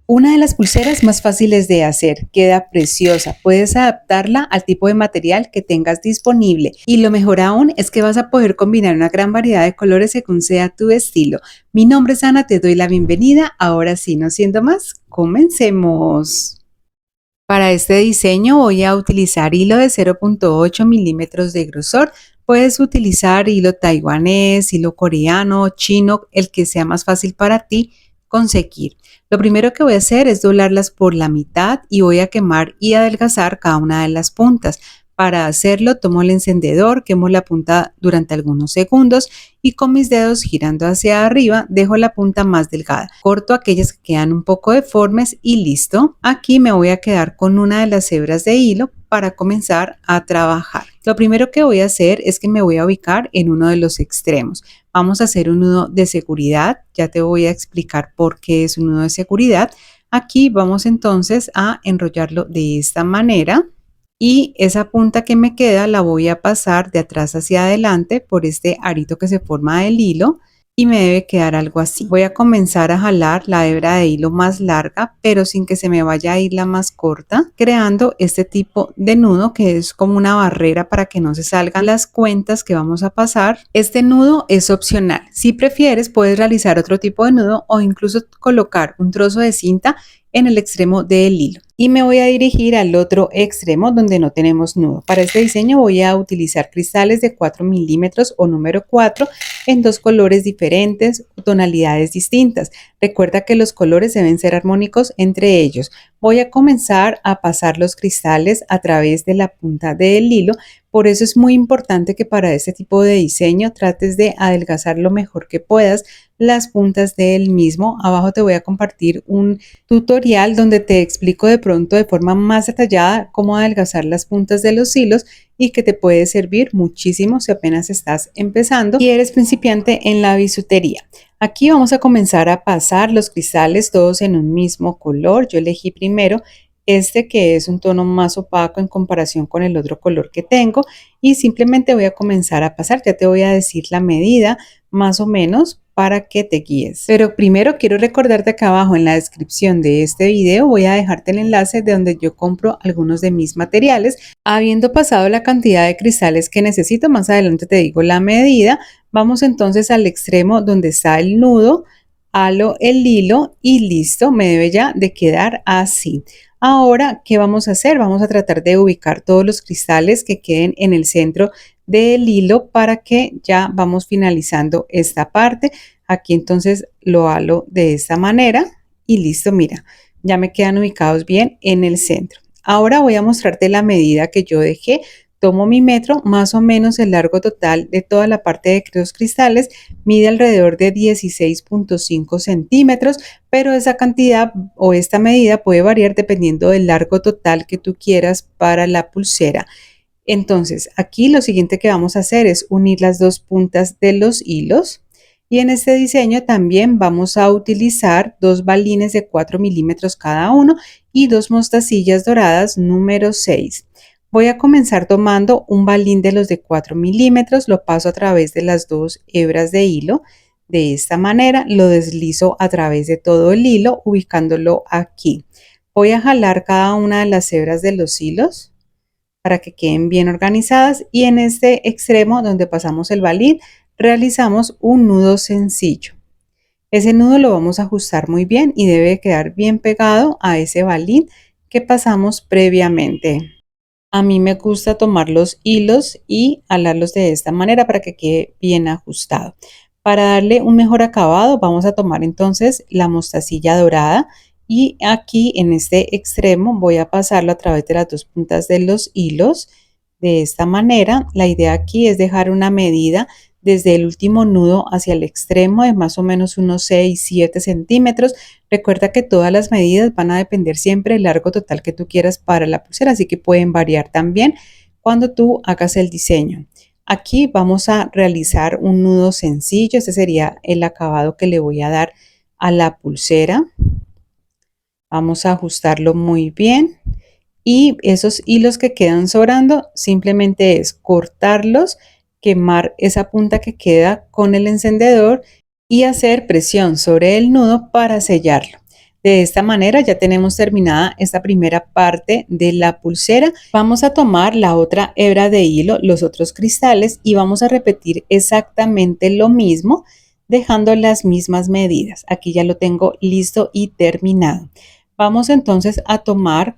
Una de las pulseras más fáciles de hacer, queda preciosa, puedes adaptarla al tipo de material que tengas disponible y lo mejor aún es que vas a poder combinar una gran variedad de colores según sea tu estilo. Mi nombre es Ana, te doy la bienvenida. Ahora sí, no siendo más, comencemos. Para este diseño voy a utilizar hilo de 0.8 milímetros de grosor. Puedes utilizar hilo taiwanés, hilo coreano, chino, el que sea más fácil para ti conseguir. Lo primero que voy a hacer es doblarlas por la mitad y voy a quemar y adelgazar cada una de las puntas. Para hacerlo tomo el encendedor, quemo la punta durante algunos segundos y con mis dedos girando hacia arriba dejo la punta más delgada. Corto aquellas que quedan un poco deformes y listo. Aquí me voy a quedar con una de las hebras de hilo para comenzar a trabajar. Lo primero que voy a hacer es que me voy a ubicar en uno de los extremos. Vamos a hacer un nudo de seguridad. Ya te voy a explicar por qué es un nudo de seguridad. Aquí vamos entonces a enrollarlo de esta manera. Y esa punta que me queda la voy a pasar de atrás hacia adelante por este arito que se forma del hilo y me debe quedar algo así. Voy a comenzar a jalar la hebra de hilo más larga, pero sin que se me vaya a ir la más corta, creando este tipo de nudo que es como una barrera para que no se salgan las cuentas que vamos a pasar. Este nudo es opcional. Si prefieres, puedes realizar otro tipo de nudo o incluso colocar un trozo de cinta en el extremo del hilo. Y me voy a dirigir al otro extremo donde no tenemos nudo. Para este diseño voy a utilizar cristales de 4 milímetros o número 4 en dos colores diferentes, tonalidades distintas. Recuerda que los colores deben ser armónicos entre ellos. Voy a comenzar a pasar los cristales a través de la punta del hilo. Por eso es muy importante que para este tipo de diseño trates de adelgazar lo mejor que puedas las puntas del mismo. Abajo te voy a compartir un tutorial donde te explico de pronto de forma más detallada cómo adelgazar las puntas de los hilos y que te puede servir muchísimo si apenas estás empezando y eres principiante en la bisutería. Aquí vamos a comenzar a pasar los cristales todos en un mismo color. Yo elegí primero este que es un tono más opaco en comparación con el otro color que tengo y simplemente voy a comenzar a pasar. Ya te voy a decir la medida más o menos para que te guíes. Pero primero quiero recordarte acá abajo en la descripción de este video voy a dejarte el enlace de donde yo compro algunos de mis materiales. Habiendo pasado la cantidad de cristales que necesito, más adelante te digo la medida. Vamos entonces al extremo donde está el nudo, halo el hilo y listo, me debe ya de quedar así. Ahora, ¿qué vamos a hacer? Vamos a tratar de ubicar todos los cristales que queden en el centro del hilo para que ya vamos finalizando esta parte. Aquí entonces lo halo de esta manera y listo, mira, ya me quedan ubicados bien en el centro. Ahora voy a mostrarte la medida que yo dejé. Tomo mi metro, más o menos el largo total de toda la parte de los cristales mide alrededor de 16.5 centímetros, pero esa cantidad o esta medida puede variar dependiendo del largo total que tú quieras para la pulsera. Entonces, aquí lo siguiente que vamos a hacer es unir las dos puntas de los hilos. Y en este diseño también vamos a utilizar dos balines de 4 milímetros cada uno y dos mostacillas doradas número 6. Voy a comenzar tomando un balín de los de 4 milímetros, lo paso a través de las dos hebras de hilo. De esta manera lo deslizo a través de todo el hilo, ubicándolo aquí. Voy a jalar cada una de las hebras de los hilos para que queden bien organizadas y en este extremo donde pasamos el balín realizamos un nudo sencillo. Ese nudo lo vamos a ajustar muy bien y debe quedar bien pegado a ese balín que pasamos previamente. A mí me gusta tomar los hilos y alarlos de esta manera para que quede bien ajustado. Para darle un mejor acabado vamos a tomar entonces la mostacilla dorada y aquí en este extremo voy a pasarlo a través de las dos puntas de los hilos de esta manera. La idea aquí es dejar una medida desde el último nudo hacia el extremo de más o menos unos 6-7 centímetros. Recuerda que todas las medidas van a depender siempre del largo total que tú quieras para la pulsera, así que pueden variar también cuando tú hagas el diseño. Aquí vamos a realizar un nudo sencillo. Este sería el acabado que le voy a dar a la pulsera. Vamos a ajustarlo muy bien y esos hilos que quedan sobrando simplemente es cortarlos, quemar esa punta que queda con el encendedor y hacer presión sobre el nudo para sellarlo. De esta manera ya tenemos terminada esta primera parte de la pulsera. Vamos a tomar la otra hebra de hilo, los otros cristales, y vamos a repetir exactamente lo mismo, dejando las mismas medidas. Aquí ya lo tengo listo y terminado. Vamos entonces a tomar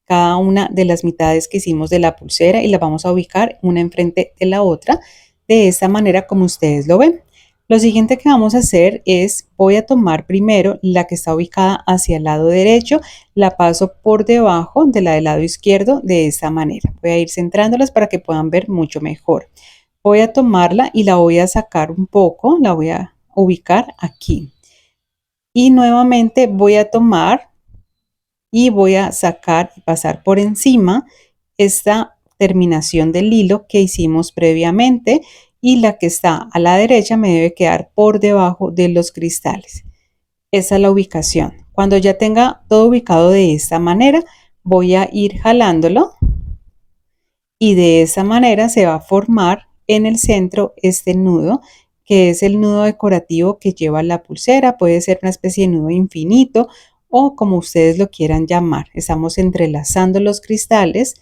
cada una de las mitades que hicimos de la pulsera y las vamos a ubicar una enfrente de la otra, de esta manera como ustedes lo ven. Lo siguiente que vamos a hacer es, voy a tomar primero la que está ubicada hacia el lado derecho, la paso por debajo de la del lado izquierdo de esta manera. Voy a ir centrándolas para que puedan ver mucho mejor. Voy a tomarla y la voy a sacar un poco, la voy a ubicar aquí. Y nuevamente voy a tomar y voy a sacar y pasar por encima esta terminación del hilo que hicimos previamente, y la que está a la derecha me debe quedar por debajo de los cristales. Esa es la ubicación. Cuando ya tenga todo ubicado de esta manera, voy a ir jalándolo y de esa manera se va a formar en el centro este nudo, que es el nudo decorativo que lleva la pulsera. Puede ser una especie de nudo infinito o como ustedes lo quieran llamar. Estamos entrelazando los cristales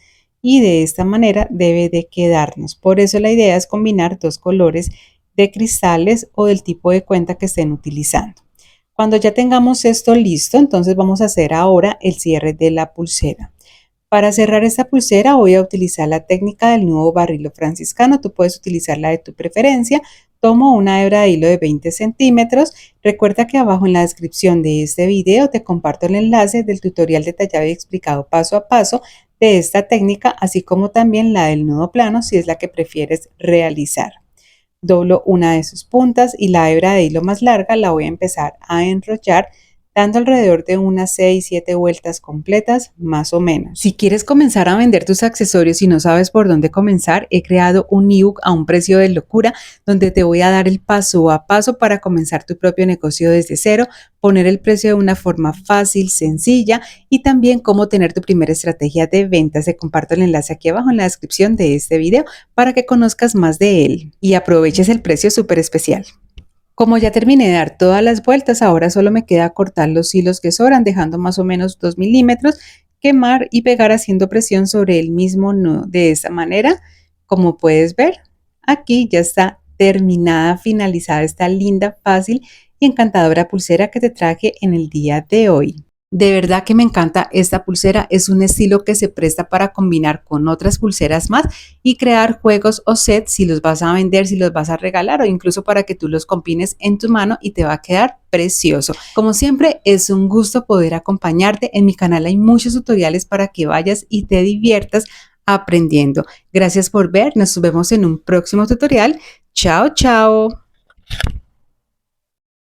y de esta manera debe de quedarnos. Por eso la idea es combinar dos colores de cristales o del tipo de cuenta que estén utilizando. Cuando ya tengamos esto listo, entonces vamos a hacer ahora el cierre de la pulsera. Para cerrar esta pulsera voy a utilizar la técnica del nudo barrilo franciscano. Tú puedes utilizar la de tu preferencia. Tomo una hebra de hilo de 20 centímetros. Recuerda que abajo en la descripción de este video te comparto el enlace del tutorial detallado y explicado paso a paso de esta técnica, así como también la del nudo plano si es la que prefieres realizar. Doblo una de sus puntas y la hebra de hilo más larga la voy a empezar a enrollar, dando alrededor de unas 6-7 vueltas completas más o menos. Si quieres comenzar a vender tus accesorios y no sabes por dónde comenzar, he creado un ebook a un precio de locura donde te voy a dar el paso a paso para comenzar tu propio negocio desde cero, poner el precio de una forma fácil, sencilla, y también cómo tener tu primera estrategia de ventas. Te comparto el enlace aquí abajo en la descripción de este video para que conozcas más de él y aproveches el precio súper especial. Como ya terminé de dar todas las vueltas, ahora solo me queda cortar los hilos que sobran, dejando más o menos 2 milímetros, quemar y pegar haciendo presión sobre el mismo nudo. De esta manera, como puedes ver, aquí ya está terminada, finalizada esta linda, fácil y encantadora pulsera que te traje en el día de hoy. De verdad que me encanta esta pulsera, es un estilo que se presta para combinar con otras pulseras más y crear juegos o sets si los vas a vender, si los vas a regalar o incluso para que tú los combines en tu mano y te va a quedar precioso. Como siempre, es un gusto poder acompañarte. En mi canal hay muchos tutoriales para que vayas y te diviertas aprendiendo. Gracias por ver, nos vemos en un próximo tutorial. Chao, chao.